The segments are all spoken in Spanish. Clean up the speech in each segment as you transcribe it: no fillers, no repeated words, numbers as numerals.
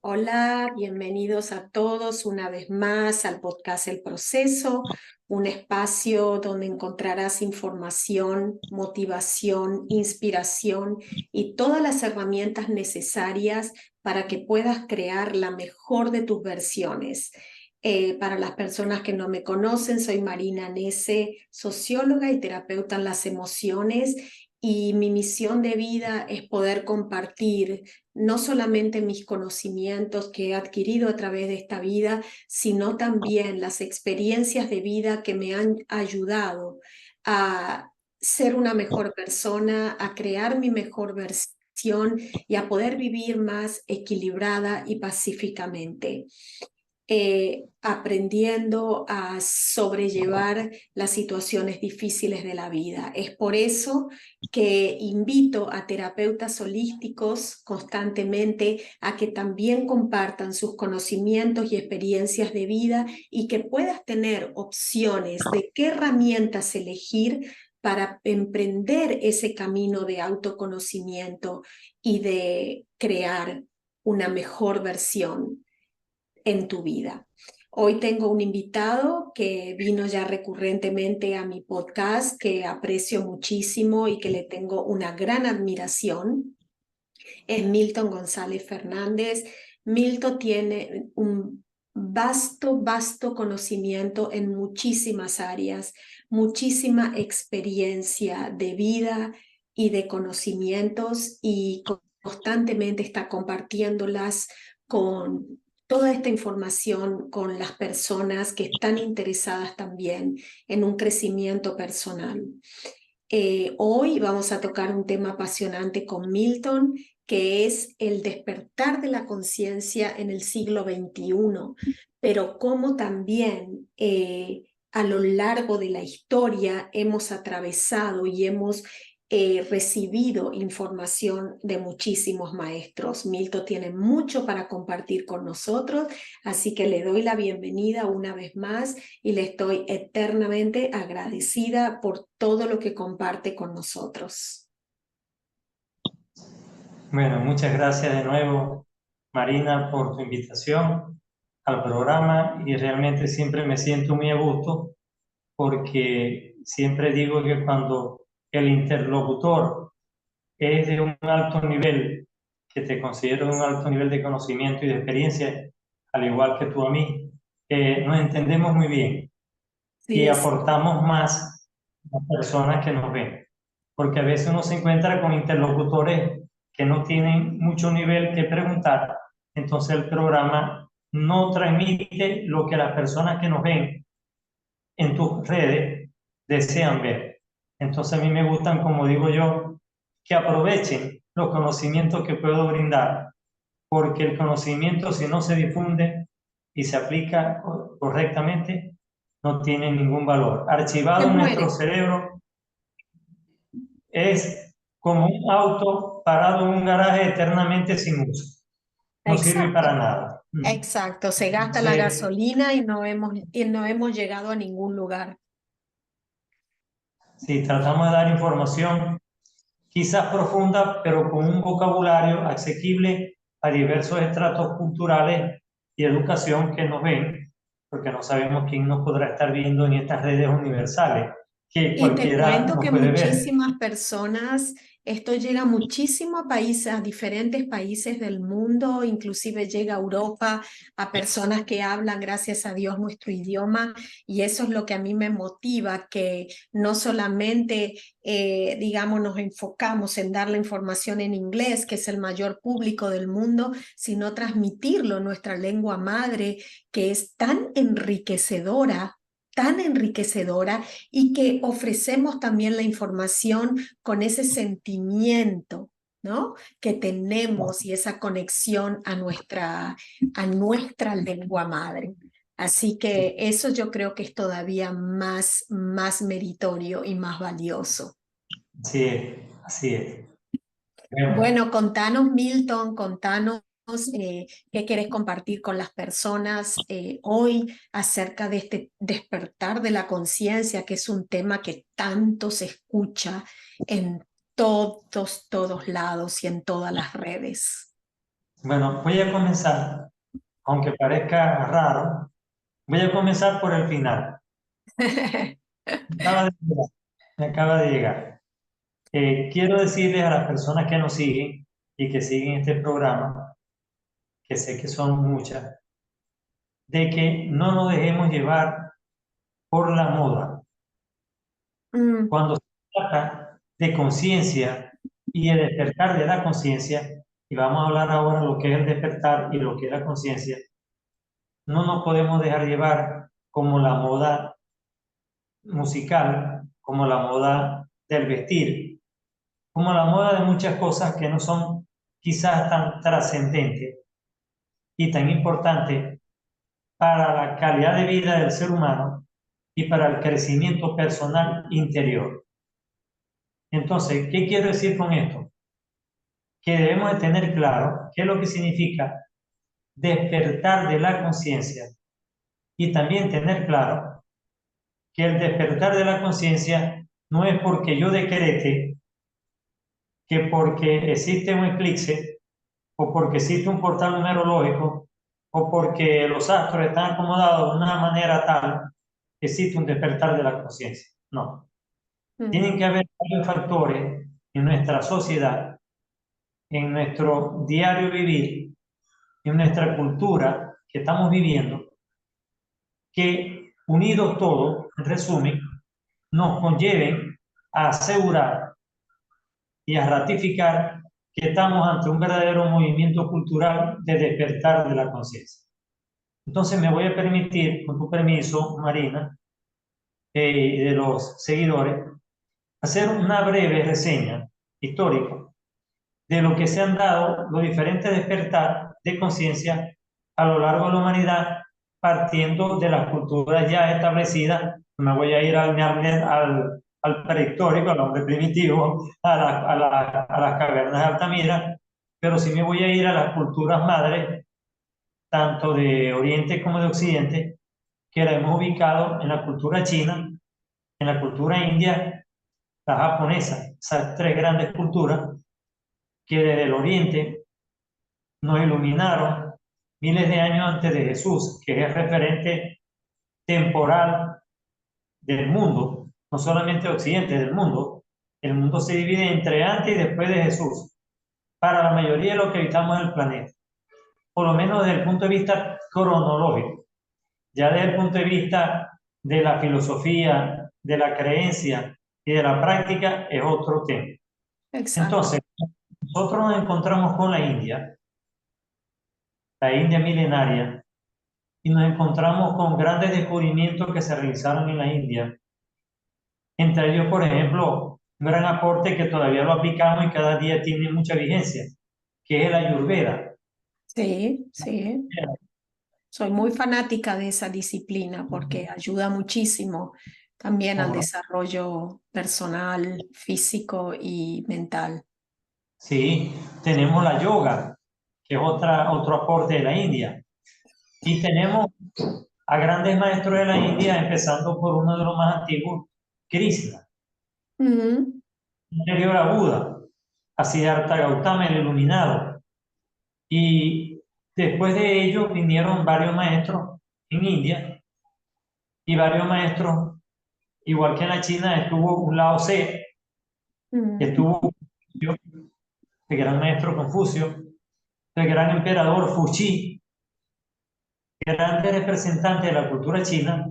Hola, bienvenidos a todos una vez más al podcast El Proceso, un espacio donde encontrarás información, motivación, inspiración y todas las herramientas necesarias para que puedas crear la mejor de tus versiones. Para las personas que no me conocen, soy Marina Nese, socióloga y terapeuta en las emociones, y mi misión de vida es poder compartir no solamente mis conocimientos que he adquirido a través de esta vida, sino también las experiencias de vida que me han ayudado a ser una mejor persona, a crear mi mejor versión y a poder vivir más equilibrada y pacíficamente. Aprendiendo a sobrellevar las situaciones difíciles de la vida. Es por eso que invito a terapeutas holísticos constantemente a que también compartan sus conocimientos y experiencias de vida y que puedas tener opciones de qué herramientas elegir para emprender ese camino de autoconocimiento y de crear una mejor versión en tu vida. Hoy tengo un invitado que vino ya recurrentemente a mi podcast, que aprecio muchísimo y que le tengo una gran admiración. Es Milton González Fernández. Milton tiene un vasto conocimiento en muchísimas áreas, muchísima experiencia de vida y de conocimientos, y constantemente está compartiéndolas con toda esta información con las personas que están interesadas también en un crecimiento personal. Hoy vamos a tocar un tema apasionante con Milton, que es el despertar de la conciencia en el siglo XXI, pero cómo también a lo largo de la historia hemos atravesado y hemos recibido información de muchísimos maestros. Milton tiene mucho para compartir con nosotros, así que le doy la bienvenida una vez más y le estoy eternamente agradecida por todo lo que comparte con nosotros. Bueno, muchas gracias de nuevo, Marina, por tu invitación al programa, y realmente siempre me siento muy a gusto porque siempre digo que cuando el interlocutor es de un alto nivel, que te considero de un alto nivel de conocimiento y de experiencia, al igual que tú a mí, nos entendemos muy bien Sí, y es aportamos más a las personas que nos ven, porque a veces uno se encuentra con interlocutores que no tienen mucho nivel que preguntar, entonces el programa no transmite lo que las personas que nos ven en tus redes desean ver. Entonces a mí me gustan, como digo yo, que aprovechen los conocimientos que puedo brindar, porque el conocimiento, si no se difunde y se aplica correctamente, no tiene ningún valor. se Archivado en nuestro muere. cerebro, es como un auto parado en un garaje eternamente sin uso. No sirve para Exacto, nada. exacto. Se gasta la Entonces, gasolina y no hemos llegado a ningún lugar. si tratamos de dar información quizás profunda, pero con un vocabulario asequible a diversos estratos culturales y educación que nos ven, porque no sabemos quién nos podrá estar viendo en estas redes universales, que Y te cualquiera cuento nos que puede ver. muchísimas personas, esto llega muchísimo a países, a diferentes países del mundo, inclusive llega a Europa, a personas que hablan, gracias a Dios, nuestro idioma, y eso es lo que a mí me motiva, que no solamente, digamos, nos enfocamos en dar la información en inglés, que es el mayor público del mundo, sino transmitirlo en nuestra lengua madre, que es tan enriquecedora, y que ofrecemos también la información con ese sentimiento, ¿no?, que tenemos, y esa conexión a nuestra lengua madre. Así que eso yo creo que es todavía más meritorio y más valioso. Así es, así es. Bueno, Bueno, contanos, Milton, contanos qué querés compartir con las personas hoy acerca de este despertar de la conciencia, que es un tema que tanto se escucha en todos lados y en todas las redes. Bueno, voy a comenzar, aunque parezca raro, voy a comenzar por el final. Acaba de llegar, me acaba de llegar. Quiero decirles a las personas que nos siguen y que siguen este programa, que sé que son muchas, de que no nos dejemos llevar por la moda. Mm, Cuando se trata de conciencia y el despertar de la conciencia, y vamos a hablar ahora de lo que es el despertar y lo que es la conciencia, no nos podemos dejar llevar como la moda musical, como la moda del vestir, como la moda de muchas cosas que no son quizás tan trascendentes y tan importantes para la calidad de vida del ser humano y para el crecimiento personal interior. Entonces, ¿qué quiero decir con esto? Que debemos de tener claro qué es lo que significa despertar de la conciencia y también tener claro que el despertar de la conciencia no es porque yo decrete que porque existe un eclipse o porque existe un portal numerológico o porque los astros están acomodados de una manera tal, existe un despertar de la conciencia. No. mm, Tienen que haber varios factores en nuestra sociedad, en nuestro diario vivir, en nuestra cultura que estamos viviendo, que unidos todos, en resumen, nos conlleven a asegurar y a ratificar que estamos ante un verdadero movimiento cultural de despertar de la conciencia. Entonces me voy a permitir, con tu permiso, Marina, y de los seguidores, hacer una breve reseña histórica de lo que se han dado los diferentes despertar de conciencia a lo largo de la humanidad, partiendo de las culturas ya establecidas. Me voy a ir al prehistórico, al hombre primitivo, a las cavernas de Altamira, pero sí me voy a ir a las culturas madres, tanto de Oriente como de Occidente, que la hemos ubicado en la cultura china, en la cultura india, la japonesa, esas tres grandes culturas que desde el Oriente nos iluminaron miles de años antes de Jesús, que es el referente temporal del mundo, no solamente de Occidente, del mundo. El mundo se divide entre antes y después de Jesús, para la mayoría de los que habitamos en el planeta, por lo menos desde el punto de vista cronológico. Ya desde el punto de vista de la filosofía, de la creencia y de la práctica es otro tema. exacto. Entonces, nosotros nos encontramos con la India milenaria, y nos encontramos con grandes descubrimientos que se realizaron en la India. Entre ellos, por ejemplo, un gran aporte que todavía lo aplicamos y cada día tiene mucha vigencia, que es la Ayurveda. Sí, sí. Soy muy fanática de esa disciplina porque ayuda muchísimo también al desarrollo personal, físico y mental. Sí, tenemos la yoga, que es otro aporte de la India. Y tenemos a grandes maestros de la India, empezando por uno de los más antiguos, Krishna, Mm, anterior a Buda, a Siddhartha Gautama, el iluminado. Y después de ellos vinieron varios maestros en India y varios maestros, igual que en la China, estuvo un Lao Tse, mm, estuvo el gran maestro Confucio, el gran emperador Fuxi, grandes representantes de la cultura china,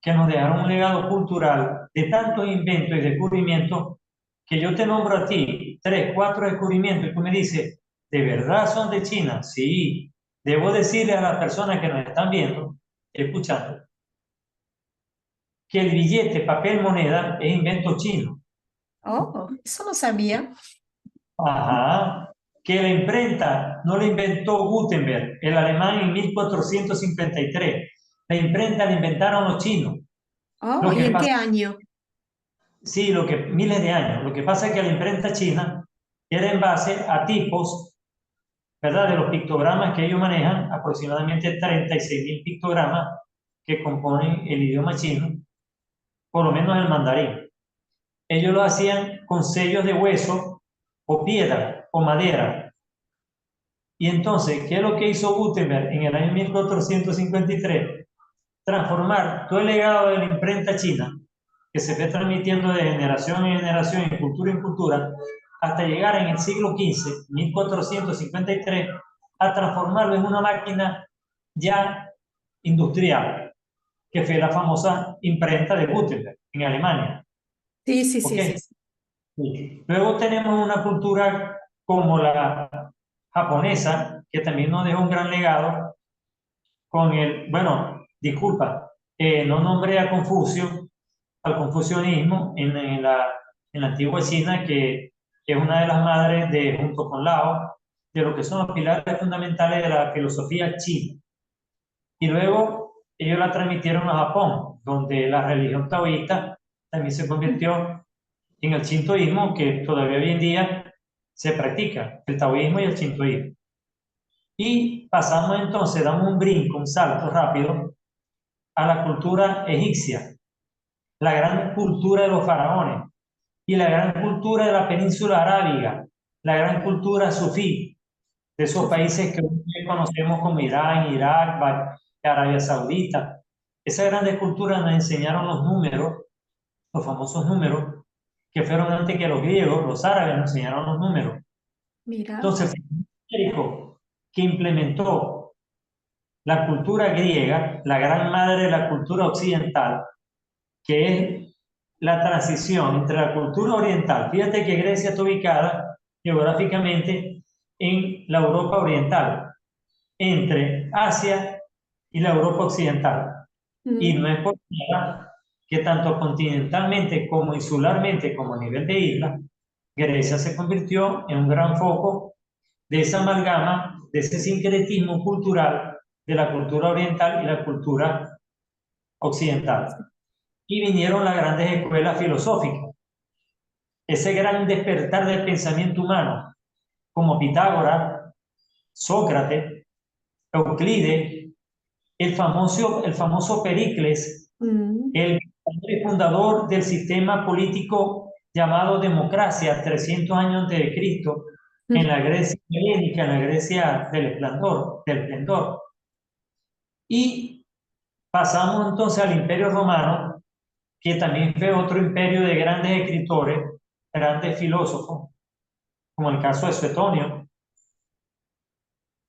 que nos dejaron un legado cultural de tantos inventos y descubrimientos que yo te nombro a ti, tres, cuatro descubrimientos, y tú me dices, ¿de verdad son de China? Sí, debo decirle a las personas que nos están viendo, escuchando, que el billete, papel, moneda es invento chino. oh, eso no sabía. Ajá. Que la imprenta no la inventó Gutenberg, el alemán en 1453. La imprenta la inventaron los chinos. Oh, Lo ¿y que en pasa, qué año? sí, miles de años. Lo que pasa es que la imprenta china era en base a tipos, ¿verdad? De los pictogramas que ellos manejan, aproximadamente 36.000 pictogramas que componen el idioma chino, por lo menos el mandarín. Ellos lo hacían con sellos de hueso o piedra o madera. Y entonces, ¿qué es lo que hizo Gutenberg en el año 1453? Transformar todo el legado de la imprenta china, que se fue transmitiendo de generación en generación, en cultura, hasta llegar en el siglo XV, 1453, a transformarlo en una máquina ya industrial, que fue la famosa imprenta de Gutenberg en Alemania. Sí, sí, ¿Ok? sí, sí. Sí. Luego tenemos una cultura como la japonesa, que también nos dejó un gran legado con el, bueno, disculpa, no nombré a Confucio, al confucianismo en la antigua China, que es una de las madres de, junto con Lao, de lo que son los pilares fundamentales de la filosofía china. Y luego ellos la transmitieron a Japón, donde la religión taoísta también se convirtió en el shintoísmo, que todavía hoy en día se practica, el taoísmo y el shintoísmo. Y pasamos entonces, damos un brinco, un salto rápido a la cultura egipcia, la gran cultura de los faraones y la gran cultura de la península arábiga, la gran cultura sufí, de esos países que hoy conocemos como Irán, Irak, Arabia Saudita. Esas grandes culturas nos enseñaron los números, los famosos números, que fueron antes que los griegos, los árabes nos enseñaron los números. Mira. Entonces, el que implementó la cultura griega, la gran madre de la cultura occidental, que es la transición entre la cultura oriental. Fíjate que Grecia está ubicada geográficamente en la Europa oriental, entre Asia y la Europa occidental. Y no es por nada que tanto continentalmente como insularmente, como a nivel de isla, Grecia se convirtió en un gran foco de esa amalgama, de ese sincretismo cultural de la cultura oriental y la cultura occidental. Y vinieron las grandes escuelas filosóficas, ese gran despertar del pensamiento humano, como Pitágoras, Sócrates, Euclides, el famoso Pericles, el fundador del sistema político llamado democracia, 300 años antes de Cristo, en la Grecia helénica, en la Grecia del esplendor. Y pasamos entonces al Imperio Romano, que también fue otro imperio de grandes escritores, grandes filósofos, como el caso de Suetonio,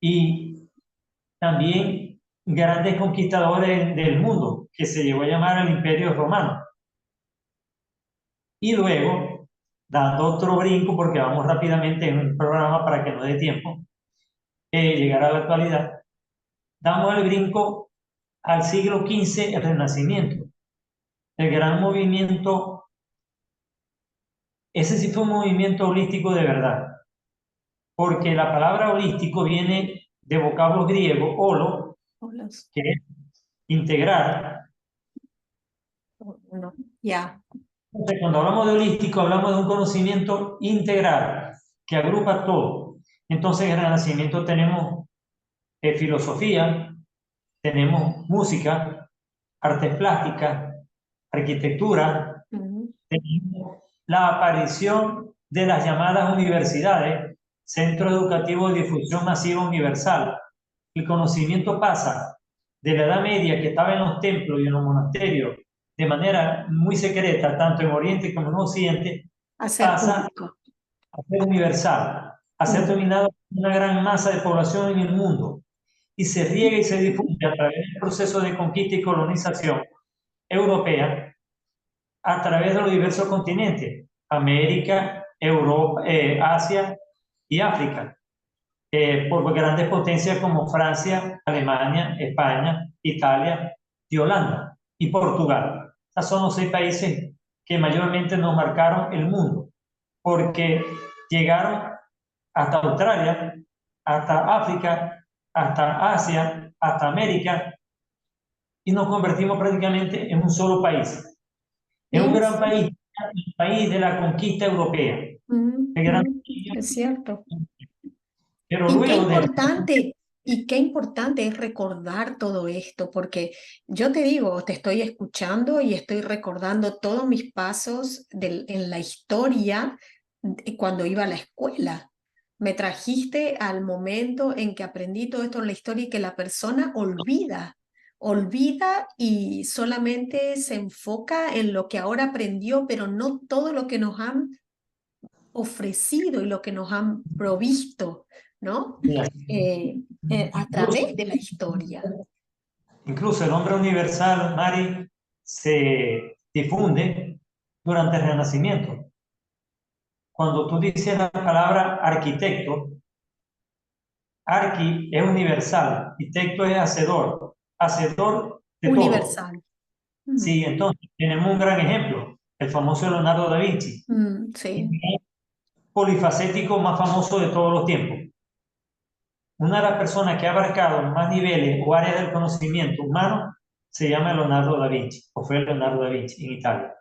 y también grandes conquistadores del mundo, que se llegó a llamar el Imperio Romano. Y luego, dando otro brinco, porque vamos rápidamente en un programa para que no dé tiempo, llegar a la actualidad, damos el brinco al siglo XV, el Renacimiento, el gran movimiento. Ese sí fue un movimiento holístico de verdad, porque la palabra holístico viene de vocablo griego, holo, que es integrar. No, ya. Entonces, cuando hablamos de holístico, hablamos de un conocimiento integral que agrupa todo. Entonces, en el Renacimiento tenemos filosofía, tenemos música, artes plásticas, arquitectura, tenemos la aparición de las llamadas universidades, Centro Educativo de Difusión Masiva Universal. El conocimiento pasa de la Edad Media, que estaba en los templos y en los monasterios, de manera muy secreta, tanto en Oriente como en Occidente, A ser pasa público. a ser universal, a ser dominado por una gran masa de población en el mundo, y se riega y se difunde a través del proceso de conquista y colonización europea, a través de los diversos continentes, América, Europa, Asia y África, por grandes potencias como Francia, Alemania, España, Italia y Holanda y Portugal. Estos son los 6 países que mayormente nos marcaron el mundo, porque llegaron hasta Australia, hasta África, hasta Asia, hasta América, y nos convertimos prácticamente en un solo país. Es un Sí, gran sí. país, el país de la conquista europea. El gran... Es cierto. Pero Y qué luego de... importante, y qué importante es recordar todo esto, porque yo te digo, te estoy escuchando y estoy recordando todos mis pasos en la historia cuando iba a la escuela. Me trajiste al momento en que aprendí todo esto en la historia y que la persona olvida y solamente se enfoca en lo que ahora aprendió, pero no todo lo que nos han ofrecido y lo que nos han provisto, ¿no? Mira, A incluso, través de la historia. incluso el hombre universal, Mari, se difunde durante el Renacimiento. Cuando tú dices la palabra arquitecto, arqui es universal, arquitecto es hacedor, hacedor de todo. Universal. Sí, entonces tenemos un gran ejemplo, el famoso Leonardo da Vinci, Sí, el polifacético más famoso de todos los tiempos. Una de las personas que ha abarcado más niveles o áreas del conocimiento humano se llama Leonardo da Vinci, o fue Leonardo da Vinci en Italia.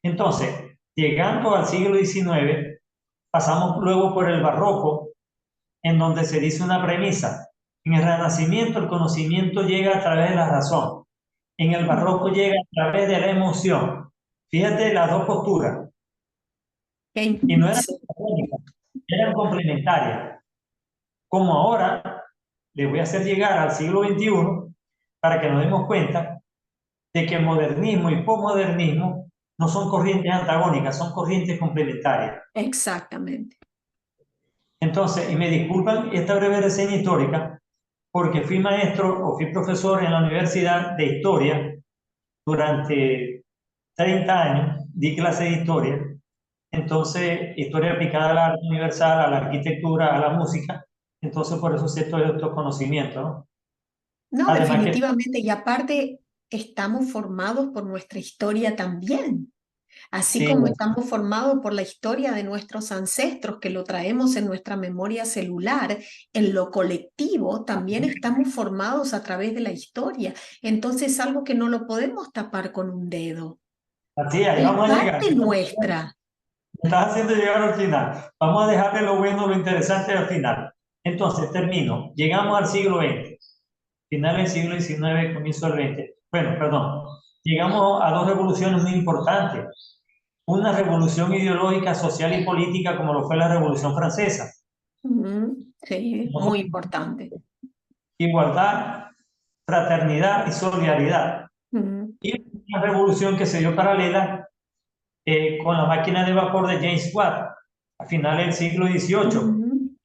Entonces, llegando al siglo XIX, pasamos luego por el barroco, en donde se dice una premisa. En el Renacimiento el conocimiento llega a través de la razón. En el barroco llega a través de la emoción. Fíjate las dos posturas. Y no eran sí, antagónicas, eran complementarias. Como ahora les voy a hacer llegar al siglo XXI para que nos demos cuenta de que modernismo y posmodernismo no son corrientes antagónicas, son corrientes complementarias. exactamente. Entonces, y me disculpan esta breve reseña histórica, porque fui maestro o fui profesor en la Universidad de Historia durante 30 años, di clase de historia, entonces historia aplicada al arte universal, a la arquitectura, a la música, entonces por eso sé todos estos conocimientos, ¿no? No, Además que definitivamente. Y aparte, estamos formados por nuestra historia también. Así sí, como estamos formados por la historia de nuestros ancestros, que lo traemos en nuestra memoria celular, en lo colectivo también estamos formados a través de la historia. Entonces es algo que no lo podemos tapar con un dedo. así, ahí Es vamos a llegar. parte nuestra. Me estás haciendo llegar al final. Vamos a dejarle lo bueno, lo interesante al final. Entonces, termino. Llegamos al siglo XX, final del siglo XIX, comienzo del XX. Bueno, perdón. Llegamos a dos revoluciones muy importantes. Una revolución ideológica, social y política, como lo fue la Revolución Francesa. Sí, ¿No? muy importante. Igualdad, fraternidad y solidaridad. Ujú, Y una revolución que se dio paralela con la máquina de vapor de James Watt a finales del siglo XVIII, ujú,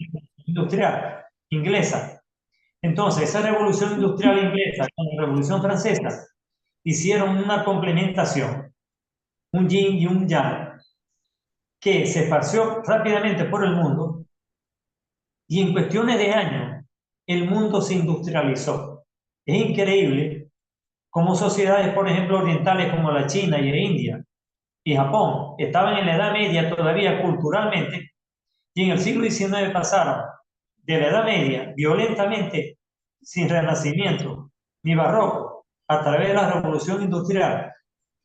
industrial, inglesa. Entonces, esa revolución industrial inglesa con la revolución francesa hicieron una complementación, un yin y un yang, que se esparció rápidamente por el mundo y en cuestiones de años el mundo se industrializó. Es increíble cómo sociedades, por ejemplo, orientales como la China y la India y Japón estaban en la Edad Media todavía culturalmente y en el siglo XIX pasaron de la Edad Media violentamente, sin renacimiento ni barroco, a través de la Revolución Industrial,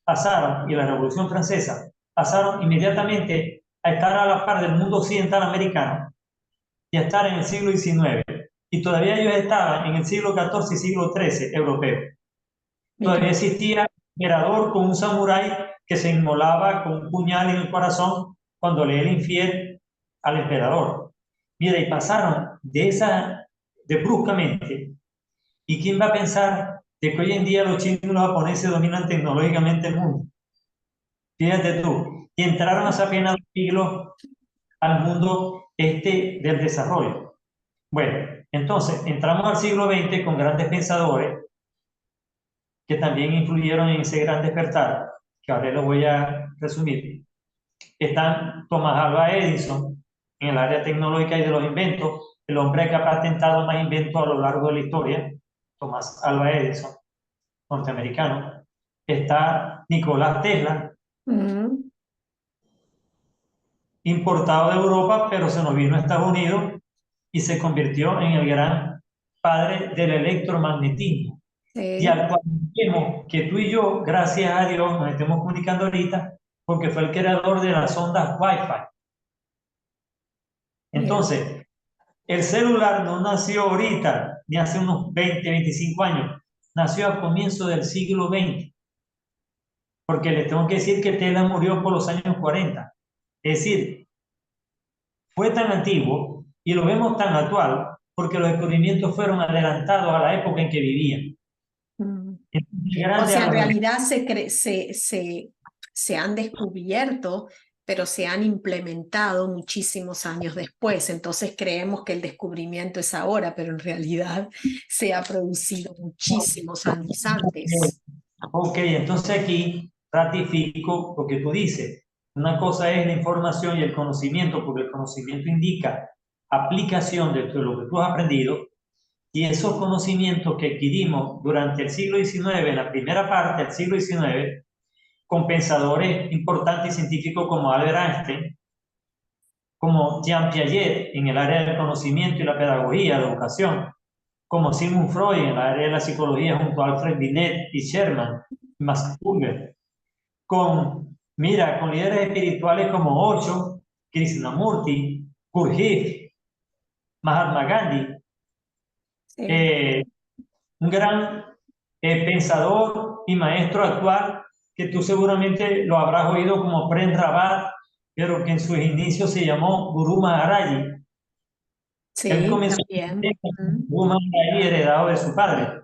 pasaron, y la Revolución Francesa, pasaron inmediatamente a estar a la par del mundo occidental americano y a estar en el siglo XIX. Y todavía ellos estaban en el siglo XIV y siglo XIII europeo. Todavía mira, existía un emperador con un samurái que se inmolaba con un puñal en el corazón cuando le era infiel al emperador. Mira, y pasaron de bruscamente. ¿Y quién va a pensar de que hoy en día los chinos y los japoneses dominan tecnológicamente el mundo? Fíjate tú, y entraron hace apenas 2 siglos al mundo del desarrollo. Bueno, entonces entramos al siglo XX con grandes pensadores que también influyeron en ese gran despertar, que ahora lo voy a resumir. Están Thomas Alva Edison en el área tecnológica y de los inventos, el hombre que ha patentado más inventos a lo largo de la historia, Thomas Alva Edison, norteamericano. Está Nicolás Tesla, ujú, importado de Europa, pero se nos vino a Estados Unidos y se convirtió en el gran padre del electromagnetismo. Y sí, al cual vemos que tú y yo, gracias a Dios, nos estemos comunicando ahorita, porque fue el creador de las ondas Wi-Fi. mira, Entonces, el celular no nació ahorita, ni hace unos 20, 25 años, nació a comienzos del siglo XX, porque les tengo que decir que Tesla murió por los años 40. Es decir, fue tan antiguo y lo vemos tan actual porque los descubrimientos fueron adelantados a la época en que vivían. Mm. Entonces, O grande sea, a en los realidad se han descubierto, pero se han implementado muchísimos años después. Entonces creemos que el descubrimiento es ahora, pero en realidad se ha producido muchísimos años antes. Ok, entonces aquí ratifico lo que tú dices. Una cosa es la información y el conocimiento, porque el conocimiento indica aplicación de lo que tú has aprendido, y esos conocimientos que adquirimos durante el siglo XIX, en la primera parte del siglo XIX, con pensadores importantes y científicos como Albert Einstein, como Jean Piaget en el área del conocimiento y la pedagogía, la educación, como Sigmund Freud en el área de la psicología junto a Alfred Binet y Sherman, Max Unger, con líderes espirituales como Osho, Krishnamurti, Gurdjieff, Mahatma Gandhi, Sí, eh, un gran pensador y maestro actual que tú seguramente lo habrás oído como Prem Rawat, pero que en sus inicios se llamó Guru Maharaj. Él sí, comenzó también. Mm. Guru Maharaj heredado de su padre.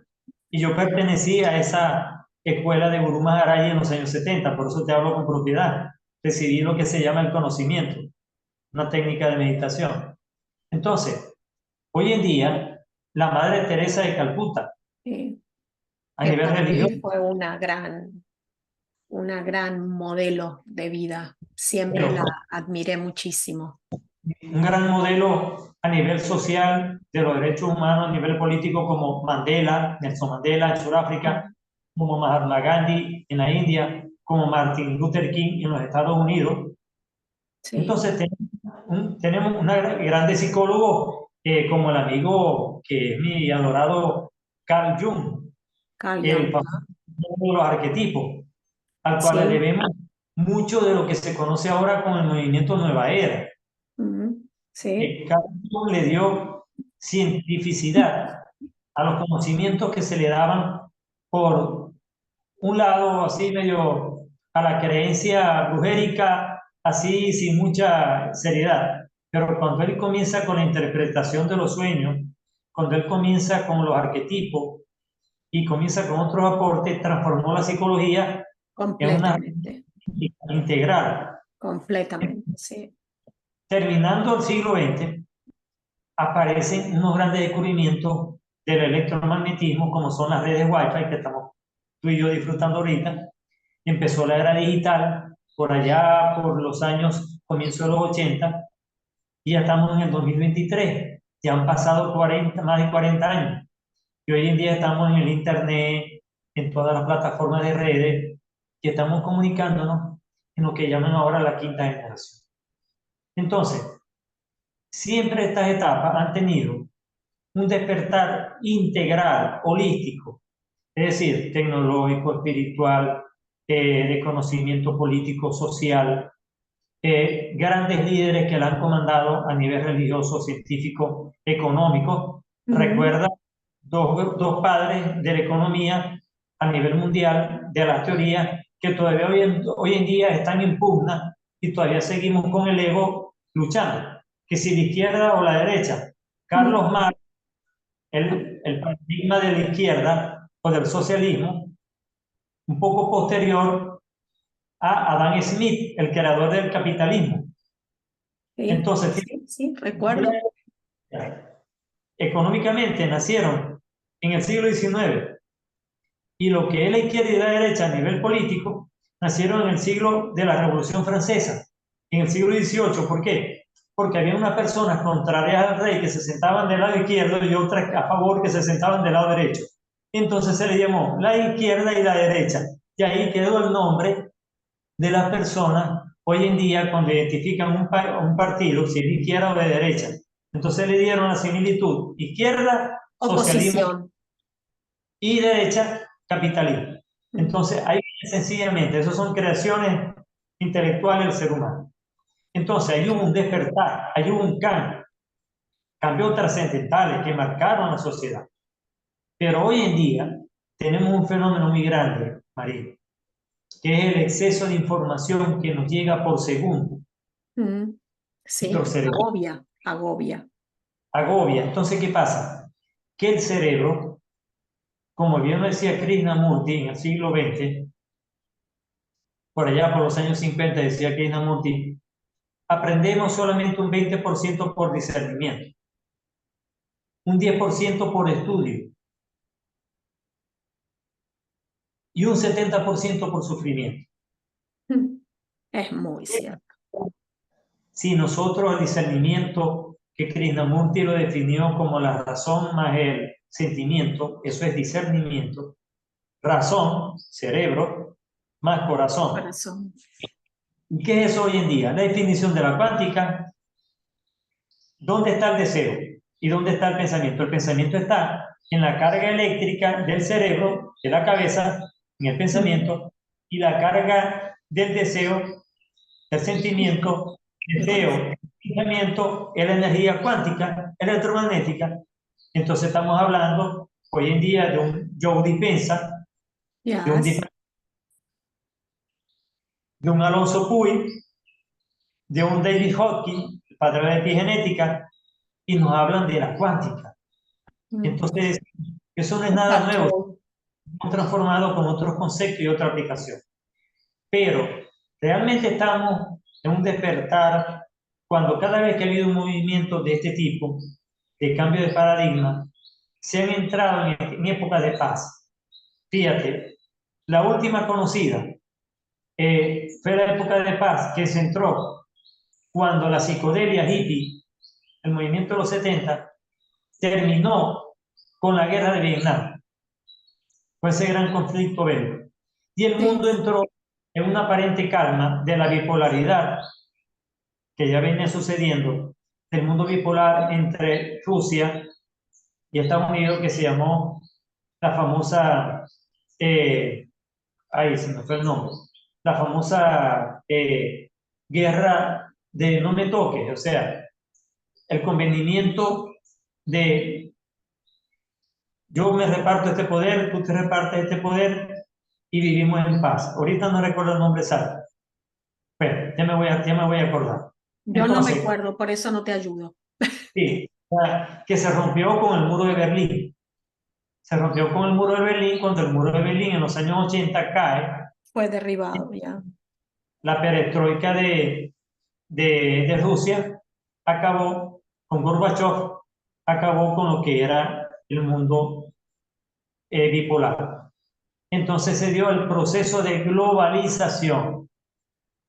Y yo pertenecí a esa escuela de Guru Maharaj en los años 70, por eso te hablo con propiedad. Recibí lo que se llama el conocimiento, una técnica de meditación. Entonces, hoy en día, la Madre Teresa de Calcuta, Sí, a que nivel para mí religioso, fue una gran modelo de vida. Siempre pero la admiré muchísimo. un gran modelo a nivel social de los derechos humanos, a nivel político, como Mandela, Nelson Mandela en Sudáfrica, como Mahatma Gandhi en la India, como Martin Luther King en los Estados Unidos. Sí, Entonces, tenemos un grande psicólogo como el amigo que es mi adorado Carl Jung, Carl el Jung. pastor de los arquetipos, al cual le Sí, debemos mucho de lo que se conoce ahora como el movimiento Nueva Era. ujú, sí, Carl Jung le dio cientificidad a los conocimientos que se le daban por un lado así medio a la creencia brujérica, así sin mucha seriedad. Pero cuando él comienza con la interpretación de los sueños, cuando él comienza con los arquetipos y comienza con otros aportes, transformó la psicología en una completamente, integral. completamente, sí. Terminando el siglo XX, aparecen unos grandes descubrimientos del electromagnetismo, como son las redes Wi-Fi que estamos tú y yo disfrutando ahorita. Empezó la era digital por allá por los años, comienzo de los 80, y ya estamos en el 2023. Ya han pasado 40, más de 40 años. Y hoy en día estamos en el Internet, en todas las plataformas de redes, y estamos comunicándonos en lo que llaman ahora la quinta generación. Entonces, siempre estas etapas han tenido un despertar integral, holístico, es decir, tecnológico, espiritual, de conocimiento político, social, grandes líderes que la han comandado a nivel religioso, científico, económico. Ujú, Recuerda dos padres de la economía a nivel mundial, de las teorías, que todavía hoy en día están en pugna y todavía seguimos con el ego luchando, que si la izquierda o la derecha. ujú, Carlos Marx, el paradigma de la izquierda o del socialismo, un poco posterior a Adam Smith, el creador del capitalismo. sí, Entonces, sí, sí, recuerdo. económicamente nacieron en el siglo XIX, y lo que es la izquierda y la derecha a nivel político nacieron en el siglo de la Revolución Francesa, en el siglo XVIII. ¿Por qué? Porque había unas personas contrarias al rey que se sentaban del lado izquierdo y otras a favor que se sentaban del lado derecho. Entonces se le llamó la izquierda y la derecha. Y ahí quedó el nombre de las personas hoy en día cuando identifican un partido, si es de izquierda o de derecha. Entonces le dieron la similitud: izquierda, socialismo, Oposición. y derecha, capitalismo. Mm, Entonces, ahí sencillamente, esas son creaciones intelectuales del ser humano. Entonces, hay un despertar, hay un cambio, cambios trascendentales que marcaron la sociedad. Pero hoy en día tenemos un fenómeno muy grande, María, que es el exceso de información que nos llega por segundo. mm, Nuestro sí, cerebro agobia, agobia. agobia. Entonces, ¿qué pasa? Que el cerebro, como bien lo decía Krishnamurti en el siglo XX, por allá por los años 50 decía Krishnamurti, aprendemos solamente un 20% por discernimiento, un 10% por estudio y un 70% por sufrimiento. Es muy cierto. Si nosotros el discernimiento que Krishnamurti lo definió como la razón más el sentimiento, eso es discernimiento, razón, cerebro, más corazón. Corazón. ¿Y qué es eso hoy en día? La definición de la cuántica. ¿Dónde está el deseo? ¿Y dónde está el pensamiento? El pensamiento está en la carga eléctrica del cerebro, de la cabeza, en el pensamiento, y la carga del deseo, del sentimiento, deseo, pensamiento, es la energía cuántica, electromagnética. Entonces estamos hablando hoy en día de un Joe Dispenza, Yes. de un Alonso Puy, de un David Hawking, padre de la epigenética, y nos hablan de la cuántica. Entonces, eso no es nada nuevo, hemos transformado con otros conceptos y otra aplicación. Pero realmente estamos en un despertar cuando cada vez que ha habido un movimiento de este tipo, de cambio de paradigma, se han entrado en época de paz. Fíjate, la última conocida fue la época de paz que se entró cuando la psicodelia hippie, el movimiento de los 70, terminó con la guerra de Vietnam. Fue ese gran conflicto bélico. Y el mundo entró en una aparente calma de la bipolaridad que ya venía sucediendo, del mundo bipolar entre Rusia y Estados Unidos, que se llamó la famosa, ahí se me fue el nombre, la famosa guerra de no me toques, o sea, el convenimiento de yo me reparto este poder, tú te repartes este poder y vivimos en paz. Ahorita no recuerdo el nombre exacto, pero ya me voy a acordar. Yo no Entonces, recuerdo, por eso no te ayudo. sí, que se rompió con el muro de Berlín. Se rompió con el muro de Berlín cuando el muro de Berlín en los años 80 cae. Fue derribado ya. La perestroika de Rusia acabó con Gorbachev, acabó con lo que era el mundo bipolar. Entonces se dio el proceso de globalización.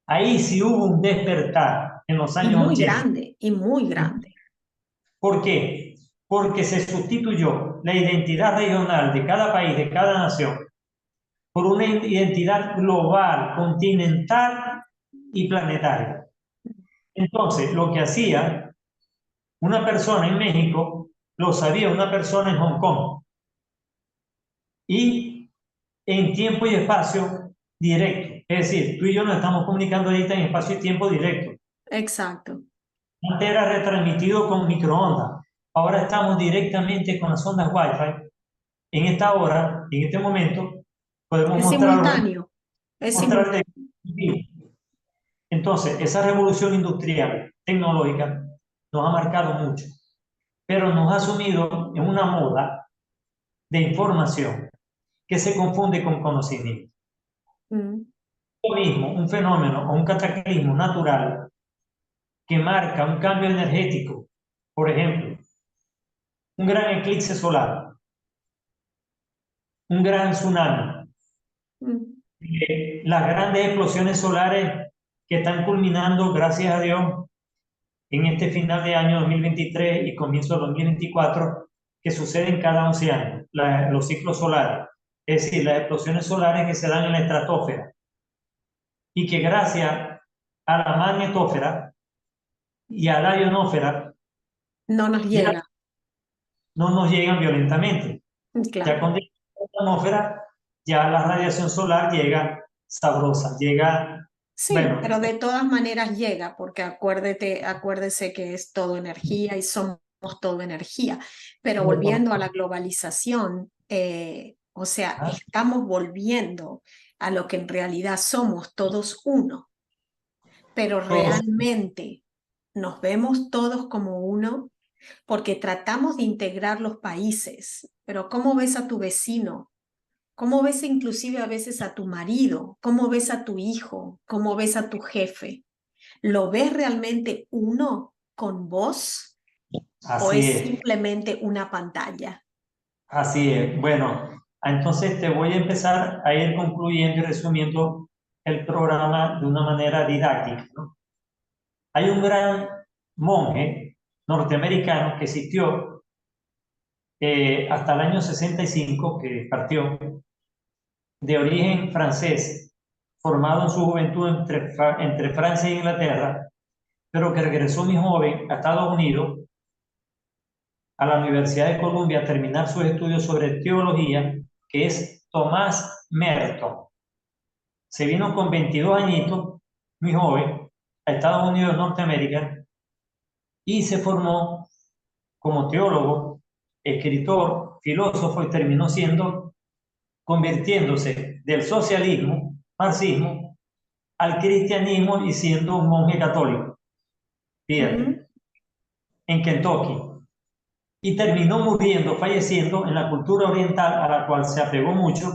Ahí sí hubo un despertar en los Y años muy 80. grande, y muy grande. ¿Por qué? Porque se sustituyó la identidad regional de cada país, de cada nación, por una identidad global, continental y planetaria. Entonces, lo que hacía una persona en México, lo sabía una persona en Hong Kong. Y en tiempo y espacio directo. Es decir, tú y yo nos estamos comunicando ahorita en espacio y tiempo directo. Exacto. Antes era retransmitido con microondas. Ahora estamos directamente con las ondas Wi-Fi. En esta hora, en este momento, podemos Es mostrarlo, simultáneo. Es simultáneo. mostrarte. Entonces, esa revolución industrial, tecnológica, nos ha marcado mucho, pero nos ha sumido en una moda de información que se confunde con conocimiento. Lo mismo, un fenómeno o un cataclismo natural que marca un cambio energético, por ejemplo, un gran eclipse solar, un gran tsunami, las grandes explosiones solares que están culminando, gracias a Dios, en este final de año 2023 y comienzo de 2024, que suceden cada 11 años, los ciclos solares, es decir, las explosiones solares que se dan en la estratosfera y que gracias a la magnetósfera y a la ionósfera No nos ya llega. no nos llegan violentamente. Ya Claro. con la atmósfera, ya la radiación solar llega sabrosa, llega, Sí, bueno, pero de todas maneras llega, porque acuérdese que es todo energía y somos todo energía. Pero volviendo a la globalización, o sea, estamos volviendo a lo que en realidad somos todos uno, pero todos, realmente nos vemos todos como uno. porque tratamos de integrar los países, pero ¿cómo ves a tu vecino? ¿Cómo ves inclusive a veces a tu marido? ¿Cómo ves a tu hijo? ¿Cómo ves a tu jefe? ¿Lo ves realmente uno con vos o Así es es, simplemente una pantalla? así es. Bueno, entonces te voy a empezar a ir concluyendo y resumiendo el programa de una manera didáctica, ¿no? Hay un gran monje norteamericano que existió hasta el año 65, que partió, de origen francés, formado en su juventud entre Francia e Inglaterra, pero que regresó muy joven a Estados Unidos, a la Universidad de Columbia, a terminar sus estudios sobre teología, que es Tomás Merton. Se vino con 22 añitos, muy joven, a Estados Unidos, Norteamérica, y se formó como teólogo, escritor, filósofo, y terminó convirtiéndose del socialismo, marxismo, al cristianismo y siendo un monje católico, Mm. fíjate, en Kentucky. Y terminó muriendo, falleciendo en la cultura oriental a la cual se apegó mucho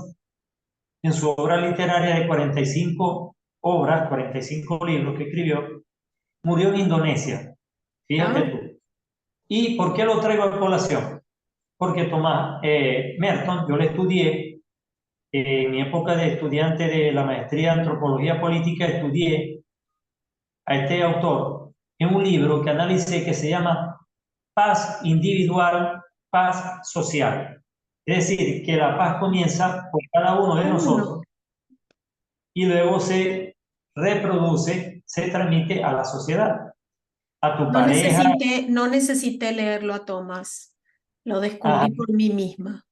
en su obra literaria de 45 obras, 45 libros que escribió. Murió en Indonesia, fíjate Ah, tú. ¿Y por qué lo traigo a colación? Porque Tomás Merton, yo le estudié en mi época de estudiante de la maestría en antropología política, estudié a este autor en un libro que analicé que se llama Paz individual, paz social. Es decir, que la paz comienza por cada uno de cada uno. nosotros y luego se reproduce, se transmite a la sociedad, a tu pareja. No necesité leerlo a Tomás, lo Ajá, descubrí por mí misma,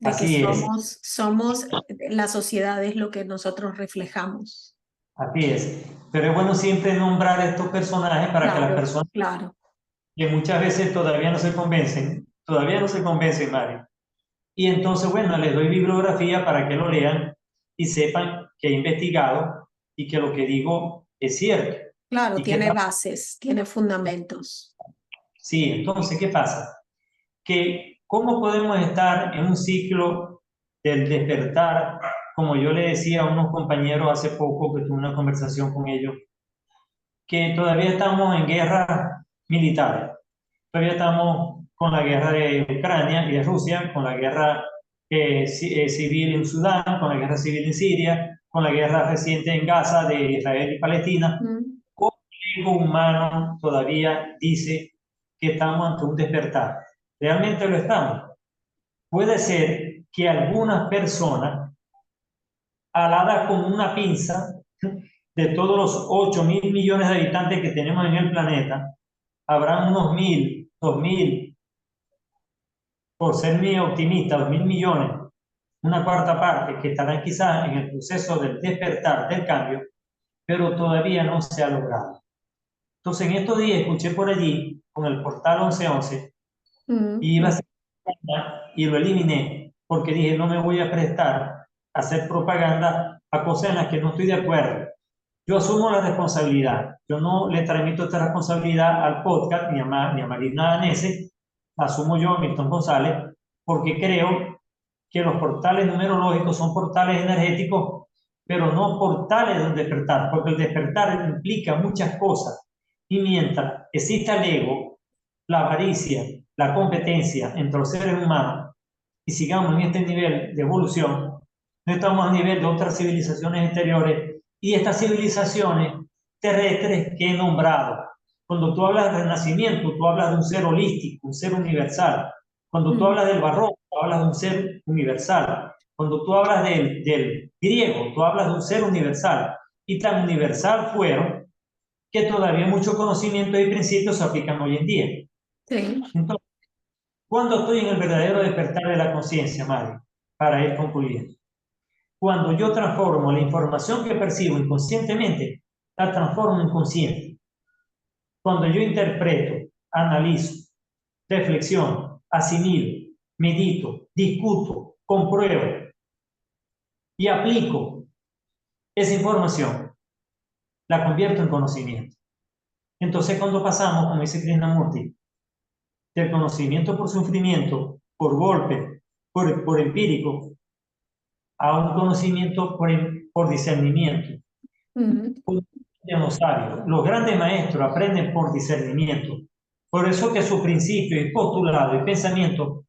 de que así es, la sociedad es lo que nosotros reflejamos. así es. Pero es bueno siempre nombrar estos personajes para que las Claro, personas claro. que muchas veces todavía no se convencen, Mari. Y entonces, bueno, les doy bibliografía para que lo lean y sepan que he investigado y que lo que digo es cierto. Claro, ¿Y qué tiene pasa? bases, tiene fundamentos. Sí, entonces, ¿qué pasa? Que cómo podemos estar en un ciclo del despertar, como yo le decía a unos compañeros hace poco que tuve una conversación con ellos, que todavía estamos en guerras militares, todavía estamos con la guerra de Ucrania y de Rusia, con la guerra civil en Sudán, con la guerra civil en Siria, con la guerra reciente en Gaza de Israel y Palestina. Mm. El ego humano todavía dice que estamos ante un despertar. ¿Realmente lo estamos? Puede ser que algunas personas, aladas como una pinza, de todos los 8.000 millones de habitantes que tenemos en el planeta, habrán unos 1.000, 2.000, por ser muy optimista, 2.000 millones, una cuarta parte, que estarán quizás en el proceso del despertar del cambio, pero todavía no se ha logrado. Entonces, en estos días escuché por allí, con el portal 1111, y iba a Mm. hacer y lo eliminé, porque dije, no me voy a prestar a hacer propaganda a cosas en las que no estoy de acuerdo. Yo asumo la responsabilidad. Yo no le transmito esta responsabilidad al podcast ni a Marina Danese, la asumo yo, Milton González, porque creo que los portales numerológicos son portales energéticos, pero no portales del despertar, porque el despertar implica muchas cosas. Y mientras exista el ego, la avaricia, la competencia entre los seres humanos, y sigamos en este nivel de evolución, no estamos a nivel de otras civilizaciones exteriores y estas civilizaciones terrestres que he nombrado. Cuando tú hablas de renacimiento, tú hablas de un ser holístico, un ser universal. Cuando tú Mm. hablas del barroco, tú hablas de un ser universal. Cuando tú hablas del griego, tú hablas de un ser universal. Y tan universal fueron que todavía muchos conocimientos y principios se aplican hoy en día. Sí. Entonces, ¿cuándo estoy en el verdadero despertar de la conciencia, Mario? Para ir concluyendo. Cuando yo transformo la información que percibo inconscientemente, la transformo en consciente. Cuando yo interpreto, analizo, reflexiono, asimilo, medito, discuto, compruebo y aplico esa información, la convierto en conocimiento. Entonces, cuando pasamos, como dice Krishnamurti, del conocimiento por sufrimiento, por golpe, por empírico, a un conocimiento por discernimiento. Los grandes maestros aprenden por discernimiento. Por eso que su principio y postulado y pensamiento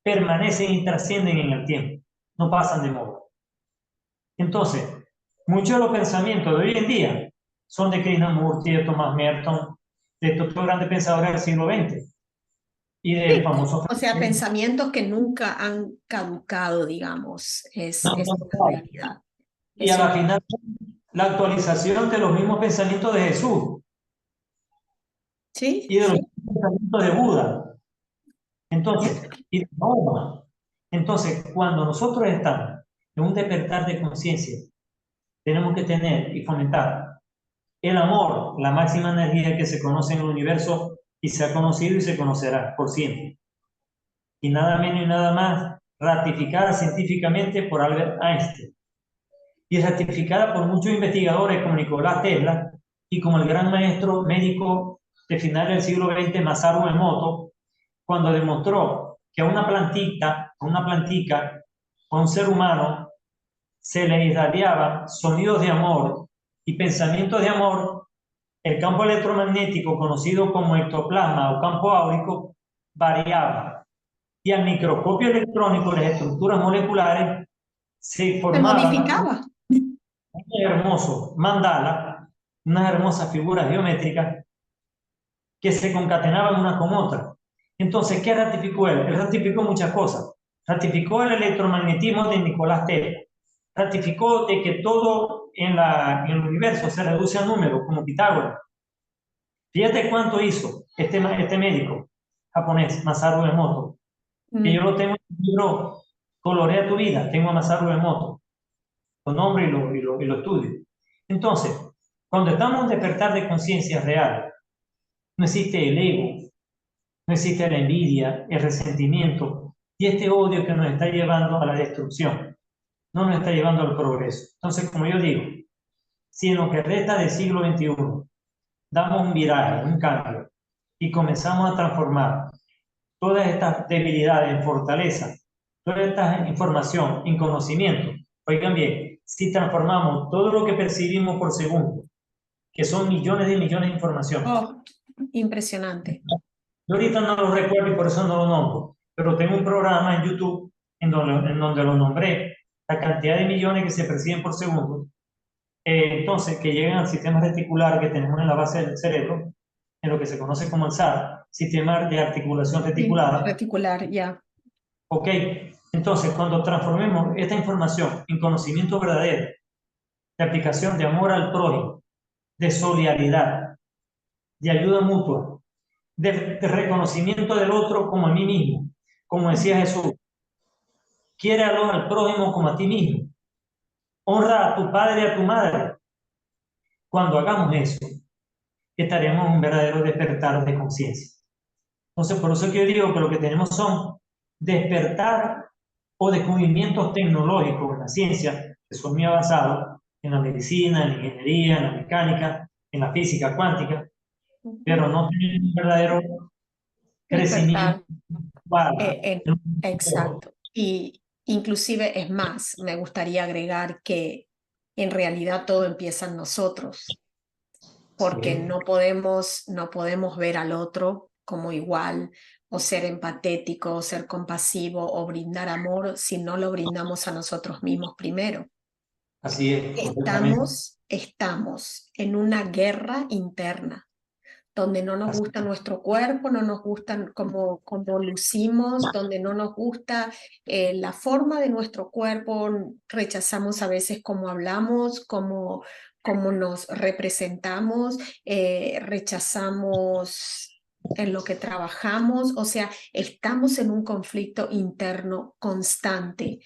permanecen y trascienden en el tiempo, no pasan de moda. Entonces, muchos de los pensamientos de hoy en día son de Krishnamurti, de Thomas Merton, de estos grandes pensadores del siglo XX y del Sí, famoso... o sea, pensamientos que nunca han caducado, digamos, es una realidad. Y a la final, la actualización de los mismos pensamientos de Jesús. Sí, Y de los sí. pensamientos de Buda. Entonces, y de Mahoma. Entonces, cuando nosotros estamos en un despertar de conciencia, tenemos que tener y fomentar el amor, la máxima energía que se conoce en el universo y se ha conocido y se conocerá por siempre. Y nada menos y nada más ratificada científicamente por Albert Einstein y ratificada por muchos investigadores como Nicolás Tesla y como el gran maestro médico de final del siglo XX, Masaru Emoto, cuando demostró que a una plantica, a un ser humano, se le irradiaban sonidos de amor y pensamientos de amor, el campo electromagnético conocido como ectoplasma o campo áurico variaba y al microscopio electrónico las estructuras moleculares se Se formaban modificaba. un hermoso mandala, unas hermosas figuras geométricas que se concatenaban una con otra. Entonces, ¿qué ratificó él? Él ratificó muchas cosas. Ratificó el electromagnetismo de Nicolás Tesla. Ratificó de que todo en el universo se reduce a números, como Pitágoras. Fíjate cuánto hizo este médico japonés, Masaru Emoto, que yo lo tengo en el libro Colorea tu vida, tengo a Masaru Emoto, lo nombro y lo estudio. Entonces, cuando estamos en despertar de conciencia real, no existe el ego, no existe la envidia, el resentimiento y este odio que nos está llevando a la destrucción, no nos está llevando al progreso. Entonces, como yo digo, si en lo que resta del siglo XXI damos un viraje, un cambio y comenzamos a transformar todas estas debilidades en fortaleza, toda esta información en conocimiento, oigan bien, si transformamos todo lo que percibimos por segundo, que son millones de información. Oh, impresionante. Yo ahorita no lo recuerdo y por eso no lo nombro, pero tengo un programa en YouTube en donde lo nombré, la cantidad de millones que se perciben por segundo, entonces que llegan al sistema reticular que tenemos en la base del cerebro, en lo que se conoce como el SAR, sistema de articulación Sí, reticulada. reticular, ya. Ok, entonces cuando transformemos esta información en conocimiento verdadero, de aplicación de amor al prójimo, de solidaridad, de ayuda mutua, de reconocimiento del otro como a mí mismo, como decía Jesús, quiere al prójimo como a ti mismo, honra a tu padre y a tu madre. Cuando hagamos eso, estaremos en un verdadero despertar de conciencia. Entonces, por eso que yo digo que lo que tenemos son despertar o descubrimientos tecnológicos en la ciencia, que son muy avanzados, en la medicina, en la ingeniería, en la mecánica, en la física cuántica, pero no tienen un verdadero crecimiento. Despertar. Exacto. Y inclusive es más, me gustaría agregar que en realidad todo empieza en nosotros, porque Sí, no podemos ver al otro como igual o ser empatético o ser compasivo o brindar amor si no lo brindamos a nosotros mismos primero. así es, completamente. Estamos en una guerra interna donde no nos Así, gusta nuestro cuerpo, no nos gusta cómo lucimos, donde no nos gusta la forma de nuestro cuerpo, rechazamos a veces cómo hablamos, cómo nos representamos, rechazamos en lo que trabajamos, o sea, estamos en un conflicto interno constante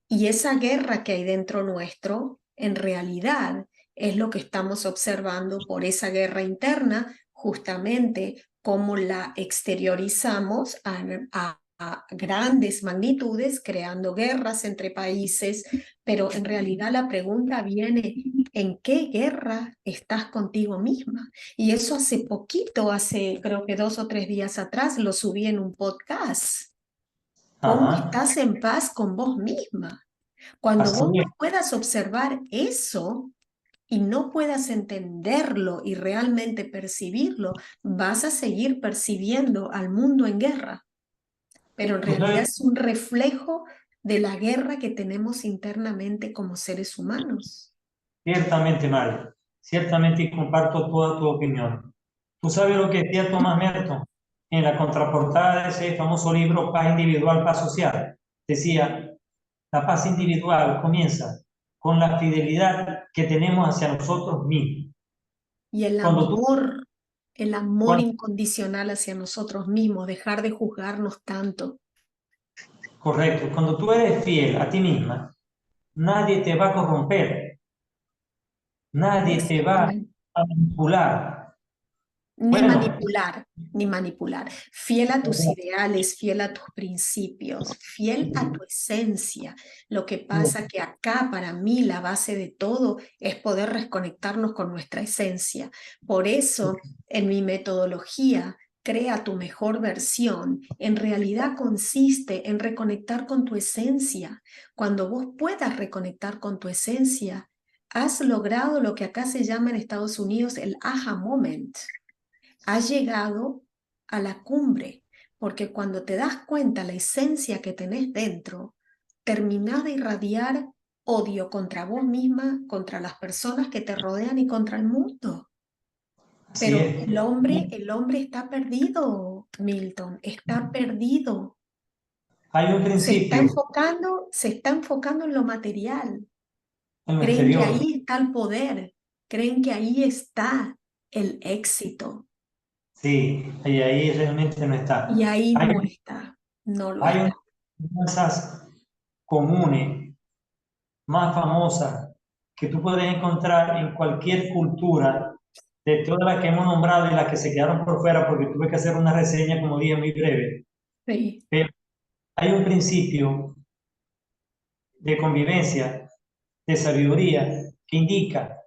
y esa guerra que hay dentro nuestro, en realidad, es lo que estamos observando por esa guerra interna, justamente cómo la exteriorizamos a grandes magnitudes, creando guerras entre países, pero en realidad la pregunta viene en qué guerra estás contigo misma. Y eso hace poquito, hace creo que 2 o 3 días atrás, lo subí en un podcast. ¿Cómo Ajá, estás en paz con vos misma? Cuando así vos es. no puedas observar eso y no puedas entenderlo y realmente percibirlo, vas a seguir percibiendo al mundo en guerra, pero en Tú realidad sabes, es un reflejo de la guerra que tenemos internamente como seres humanos. ciertamente, Mario, ciertamente y comparto toda tu opinión. Tú sabes lo que decía Thomas Merton en la contraportada de ese famoso libro Paz Individual, Paz Social. Decía, la paz individual comienza con la fidelidad que tenemos hacia nosotros mismos. Y Cuando tú, el amor cuando- incondicional hacia nosotros mismos, dejar de juzgarnos tanto. correcto, cuando tú eres fiel a ti misma, nadie te va a corromper, nadie te va Exactamente. a manipular. Ni Bueno, manipular, ni manipular. Fiel a tus ideales, fiel a tus principios, fiel a tu esencia. Lo que pasa que acá para mí la base de todo es poder reconectarnos con nuestra esencia. Por eso, en mi metodología, crea tu mejor versión, en realidad consiste en reconectar con tu esencia. Cuando vos puedas reconectar con tu esencia, has logrado lo que acá se llama en Estados Unidos el aha moment. Has llegado a la cumbre, porque cuando te das cuenta la esencia que tenés dentro, terminás de irradiar odio contra vos misma, contra las personas que te rodean y contra el mundo. así Pero es. el hombre está perdido, Milton, está perdido. Hay un principio Se está enfocando en lo material. en lo Creen que exterior. ahí está el poder, creen que ahí está el éxito. Sí, y ahí realmente no Y está. ahí Hay, no está, no lo hay está. unas finanzas comunes, más famosas, que tú puedes encontrar en cualquier cultura, de todas las que hemos nombrado y las que se quedaron por fuera, porque tuve que hacer una reseña, como dije, muy breve. Sí. Pero hay un principio de convivencia, de sabiduría, que indica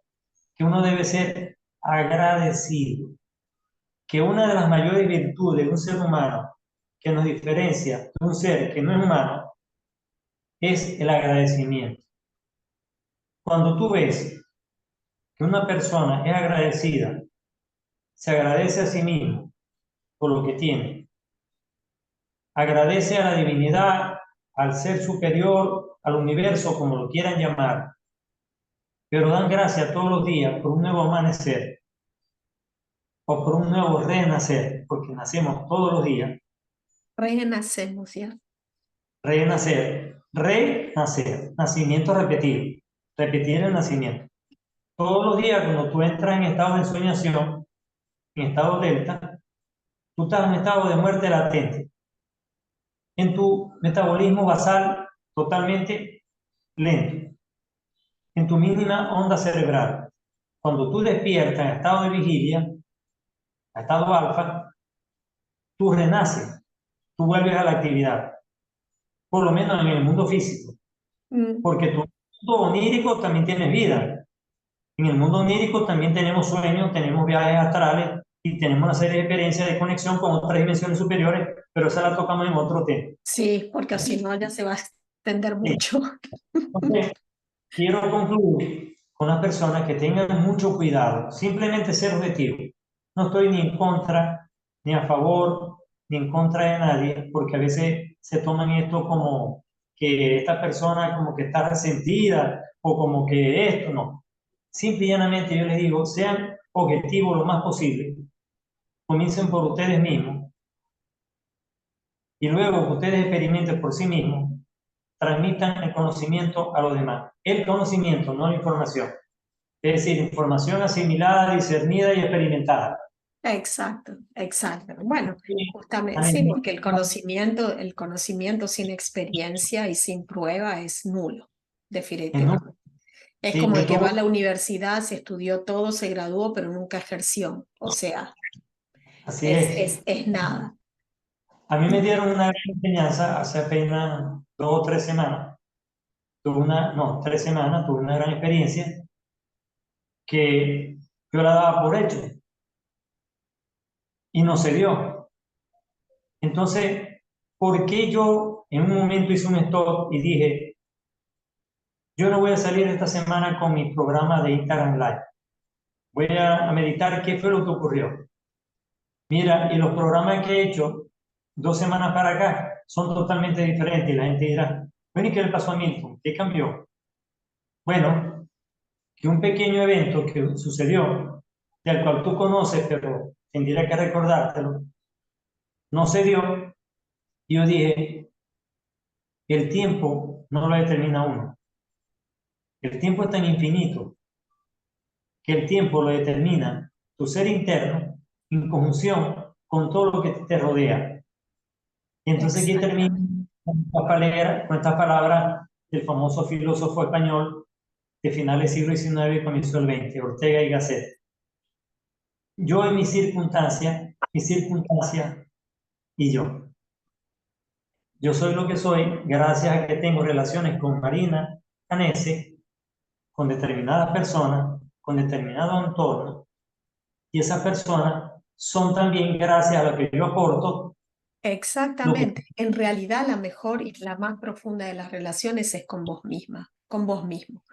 que uno debe ser agradecido, que una de las mayores virtudes de un ser humano que nos diferencia de un ser que no es humano es el agradecimiento. Cuando tú ves que una persona es agradecida, se agradece a sí mismo por lo que tiene, agradece a la divinidad, al ser superior, al universo, como lo quieran llamar, pero dan gracias todos los días por un nuevo amanecer o por un nuevo renacer, porque nacemos todos los días, Renacemos, ¿ya? renacer, nacimiento repetido, repetir el nacimiento. Todos los días cuando tú entras en estado de ensoñación, en estado delta, tú estás en estado de muerte latente, en tu metabolismo basal totalmente lento, en tu mínima onda cerebral. Cuando tú despiertas en estado de vigilia, en estado alfa, tú renaces, tú vuelves a la actividad, por lo menos en el mundo físico, Mm, porque tu mundo onírico también tienes vida. En el mundo onírico también tenemos sueños, tenemos viajes astrales y tenemos una serie de experiencias de conexión con otras dimensiones superiores, pero esa la tocamos en otro tema. sí, porque si no ya se va a extender Sí. mucho. Entonces, quiero concluir con las personas que tengan mucho cuidado, simplemente ser objetivo. No estoy ni en contra, ni a favor, ni en contra de nadie, porque a veces se toman esto como que esta persona como que está resentida o como que esto, no. Simple y llanamente yo les digo, sean objetivos lo más posible, comiencen por ustedes mismos y luego que ustedes experimenten por sí mismos, transmitan el conocimiento a los demás. El conocimiento, no la información. Es decir, información asimilada, discernida y experimentada. Exacto, exacto. Bueno, Y justamente sí, también porque el conocimiento sin experiencia y sin prueba es nulo, en un, definitivamente. Es sí, como de el que va a todo, la universidad, se estudió todo, se graduó, pero nunca ejerció. O sea, así es. es nada. A mí me dieron una gran enseñanza hace apenas 2 o 3 semanas. Tuve una, no, 3 semanas, tuve una gran experiencia que yo la daba por hecho y no se dio. Entonces, ¿por qué yo en un momento hice un stop y dije, yo no voy a salir esta semana con mi programa de Instagram Live? Voy a meditar qué fue lo que ocurrió. Mira, y los programas que he hecho 2 semanas para acá son totalmente diferentes. Y la gente dirá, bueno, ¿y qué le pasó a Milton? ¿Qué cambió? Bueno, que un pequeño evento que sucedió, del cual tú conoces, pero tendría que recordártelo, no se dio. Y yo dije, el tiempo no lo determina uno. El tiempo es tan infinito que el tiempo lo determina tu ser interno en conjunción con todo lo que te rodea. Y entonces aquí termino Exactamente. con estas palabras del famoso filósofo español de finales del siglo XIX y comienzo del XX, Ortega y Gasset. Yo en mi circunstancia y yo. Yo soy lo que soy gracias a que tengo relaciones con Marina Canese, con determinadas personas, con determinado entorno, y esas personas son también gracias a lo que yo aporto, lo que Exactamente. En realidad la mejor y la más profunda de las relaciones es con vos misma, con vos mismo.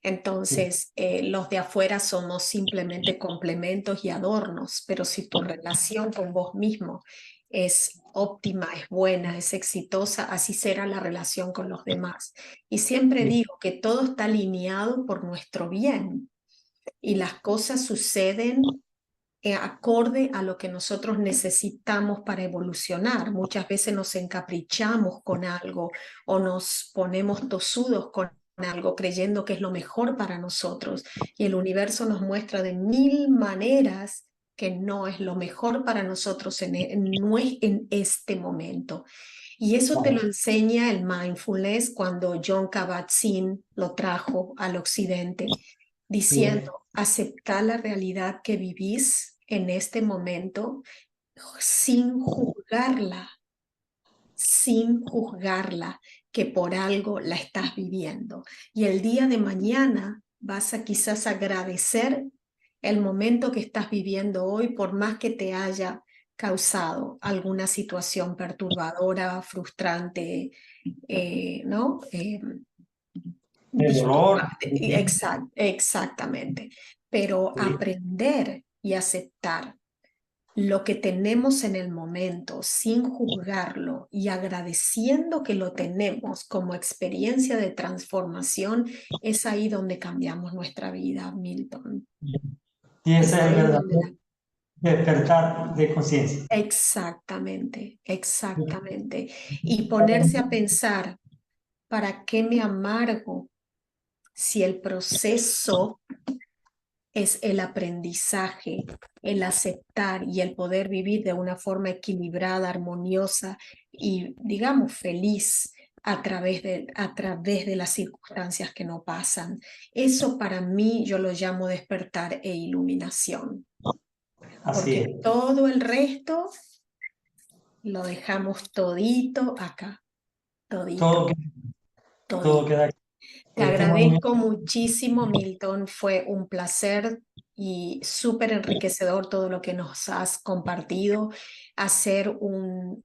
Entonces, los de afuera somos simplemente complementos y adornos, pero si tu relación con vos mismo es óptima, es buena, es exitosa, así será la relación con los demás. Y siempre digo que todo está alineado por nuestro bien y las cosas suceden acorde a lo que nosotros necesitamos para evolucionar. Muchas veces nos encaprichamos con algo o nos ponemos tosudos con algo creyendo que es lo mejor para nosotros y el universo nos muestra de mil maneras que no es lo mejor para nosotros no es en este momento. Y eso te lo enseña el mindfulness cuando John Kabat-Zinn lo trajo al occidente diciendo, aceptar la realidad que vivís en este momento sin juzgarla, que por algo la estás viviendo. Y el día de mañana vas a quizás agradecer el momento que estás viviendo hoy, por más que te haya causado alguna situación perturbadora, frustrante, ¿no? el dolor. Exactamente. Pero aprender y aceptar lo que tenemos en el momento sin juzgarlo y agradeciendo que lo tenemos como experiencia de transformación, es ahí donde cambiamos nuestra vida, Milton. Y ese Es es el ahí donde verdadero despertar de conciencia. Exactamente, exactamente. Y ponerse a pensar, ¿para qué me amargo si el proceso es el aprendizaje, el aceptar y el poder vivir de una forma equilibrada, armoniosa y, digamos, feliz a través de las circunstancias que no pasan? Eso para mí yo lo llamo despertar e iluminación, Así porque es. todo el resto lo dejamos todito acá, todito, Todo, todo todito. queda aquí. Te Este movimiento, agradezco muchísimo, Milton. Fue un placer y súper enriquecedor todo lo que nos has compartido. Hacer un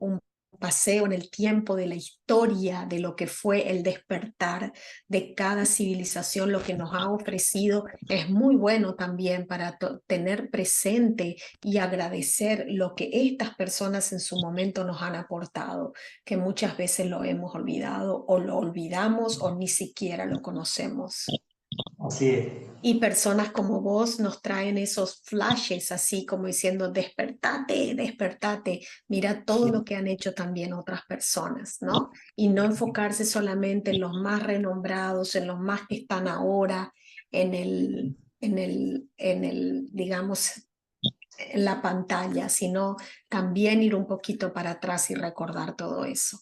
paseo en el tiempo de la historia de lo que fue el despertar de cada civilización, lo que nos ha ofrecido, es muy bueno también para tener presente y agradecer lo que estas personas en su momento nos han aportado, que muchas veces lo hemos olvidado o lo olvidamos o ni siquiera lo conocemos. así es. Y personas como vos nos traen esos flashes así como diciendo, despertate, despertate, mira todo lo que han hecho también otras personas, ¿no? Y no enfocarse solamente en los más renombrados, en los más que están ahora digamos, en la pantalla, sino también ir un poquito para atrás y recordar todo eso.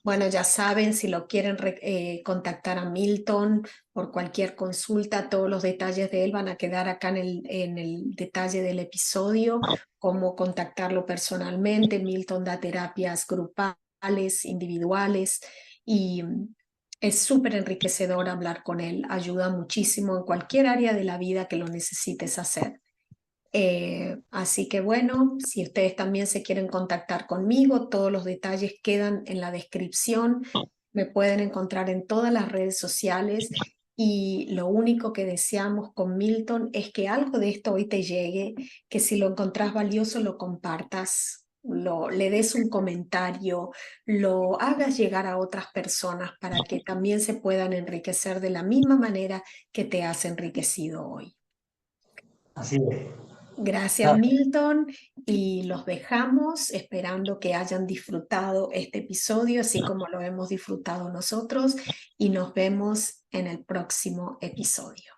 Bueno, ya saben, si lo quieren contactar a Milton por cualquier consulta, todos los detalles de él van a quedar acá en el detalle del episodio, cómo contactarlo personalmente. Milton da terapias grupales, individuales y Es súper enriquecedor hablar con él, ayuda muchísimo en cualquier área de la vida que lo necesites hacer. Así que bueno, si ustedes también se quieren contactar conmigo, todos los detalles quedan en la descripción. Me pueden encontrar en todas las redes sociales y lo único que deseamos con Milton es que algo de esto hoy te llegue, que si lo encontrás valioso lo compartas, le des un comentario, lo hagas llegar a otras personas para que también se puedan enriquecer de la misma manera que te has enriquecido hoy. Así es. Gracias, Gracias. Milton, y los dejamos esperando que hayan disfrutado este episodio, así como lo hemos disfrutado nosotros, y nos vemos en el próximo episodio.